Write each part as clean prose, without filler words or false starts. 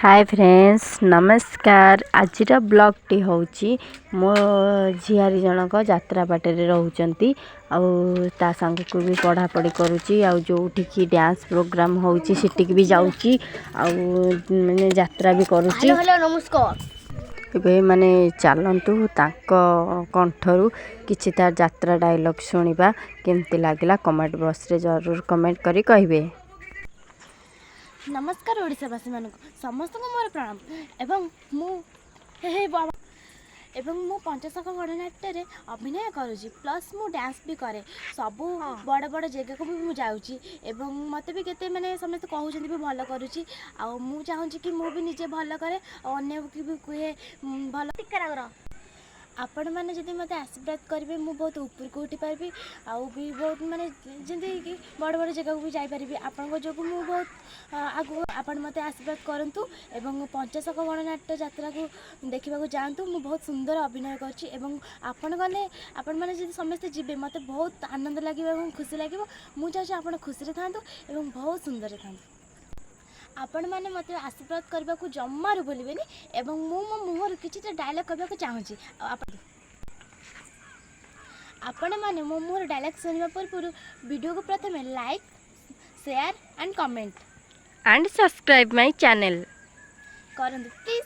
Hi friends नमस्कार। आज blog T होची मो झियारी जनक यात्रा बाटे रोचंती ता संग को भी पढ़ा पढ़ी करुची जो ठीक डांस प्रोग्राम होची सिटिक भी जाउची माने यात्रा भी करुची। हेलो नमस्कार। एबे माने चलंतु तांको कंठरू किछि तार यात्रा डायलॉग सुनिबा केमती लागला कमेंट बॉक्स रे जरूर कमेंट करी कहिबे। नमस्कार ओडिशावासी मानक समस्त को मोर प्रणाम एवं मु मु पंचसख गणनाट्य अभिनय करुँची प्लस मु डांस भी करे सबू बड़ बड़ जगह को भी मु जाऊँगी एवं मत भी केते माने समस्त कहउछन भी भल करुँची आ मु चाहूँगी कि मु भी निजे भल करे और अन्य की भी कहे भल आपण मैंने जब मत आशीर्वाद करेंगे मुझे बहुत ऊपर को उठी पारि आउ भी बहुत माने जमी बड़ बड़ जगह को भी जापरि आपण जो मुझे बहुत आगु आपण मत आशीर्वाद करूँ एवं पंचसख गणनाट्य यात्रा को देखा जातु मुझे बहुत सुंदर अभिनय कर गले आपण मैंने जब समस्ते जी मत बहुत आनंद लगे खुशी लगे मुझे चाहूँ आप खुशी था बहुत सुंदर था आपण मैंने मत आशीर्वाद करने को जमार भूलें एवं मो मुहर किसी डायलॉग करने को चाहूँगी आपण मैंने मो मुहर डायलॉग सुनवा पूर्व वीडियो को प्रथम like share and comment and subscribe my channel करंतु प्लीज।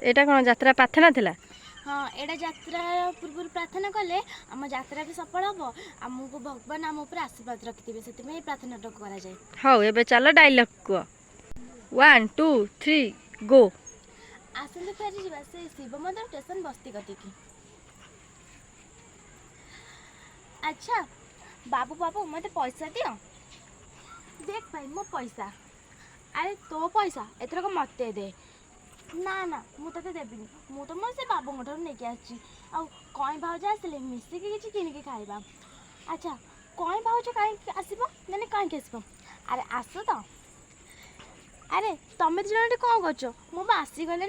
एटा कौन यात्रा प्रार्थना थिला? हाँ एटा यात्रा पूर्व प्रार्थना कले आम यात्रा भी सफल हम आमको भगवान आम उपर आशीर्वाद रखिथे से प्रार्थना करा जाए। हाँ एबे चलो डायलॉग को 1 2 3 गो। आसंतु फेरी जीवा से शिव मंदिर स्टेशन बस्ती गति की। अच्छा बाबू बाबू मत पैसा दियो। देख भाई मो पैसा अरे तो पैसा एथर को मत दे ना ना मु ते देवी मु तो मो से बाबू ठार नहीं आसी कई भाज आसे मिसिकी किसी किनिकी खाइबा। अच्छा कई भाज कहीं आसब मैंने कहीं आसब अरे आस तो अरे तुम जन कौन कर मु आसीगले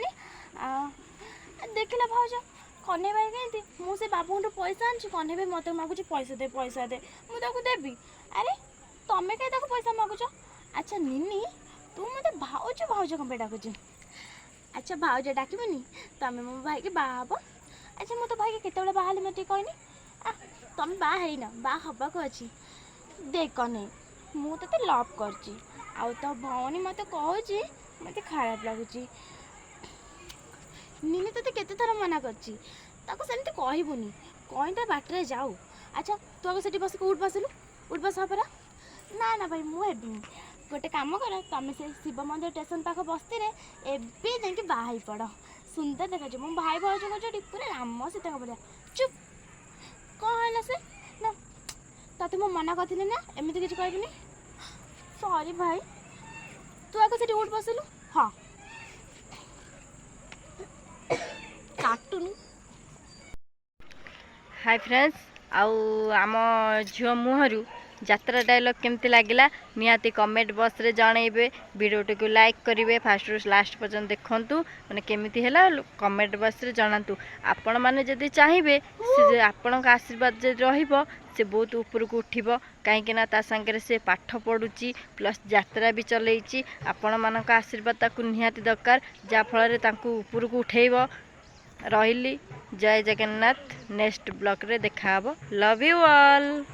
देखला भाज कन्हई भाई कहीं मुझे बाबू पैसा आनी कन्हई भाई मत मागुच पैसा दे मुझे देवी अरे तुम्हें कहीं पैसा मागुच। अच्छा निनी तू मत भाज भाज कम डाकुच। अच्छा भाज डाकबनी तुम मो भाई के बाहब। अच्छा मो तो भाई के केत बाहर मत कहनी तुम बाहर ना बा हवा को अच्छी देख कने मु तो लव करची आउ तो भौनी मत कहूँ मत खराब लगुच निनी तो केते थर मना करची सेमती कहबूनी कहीं तो बाटर जाऊ। अच्छा तू आगे से बस उठ बस परा ना ना भाई मुझे गोटे कम कर तुम से शिव मंदिर स्टेशन पाख बस्ती एवं जा बाहर पड़ सुंदर देखा मो भाई भाई जो पूरा राम सीता बढ़िया। चुप कौन है से ना ते मो मना करी ना एमती किसी कहबी सॉरी भाई तू आगे से उठ बसलु। हाँ काटुन। हाय फ्रेंड्स आम झील मुहरु यात्रा डायलॉग केमती लगिला निहाती कमेंट बॉक्स रे जनइबे। वीडियो को लाइक करेंगे फास्ट रु लास्ट पर्यंत देखूँ मैंने केमिति हैला कमेंट बॉक्स रे जनातु। आपण माने जदि चाहिए आपण आशीर्वाद जे रहिबो से बहुत ऊपर को उठिबो कहीं ता संगे से पाठ पढ़ुची प्लस यात्रा भी चलैची आपण मानक आशीर्वाद ताकू निहाती दरकार जा फल तांकू ऊपर को उठेइबो। रहिली जय जगन्नाथ नेक्स्ट ब्लॉग रे देखा हबो। Love you all.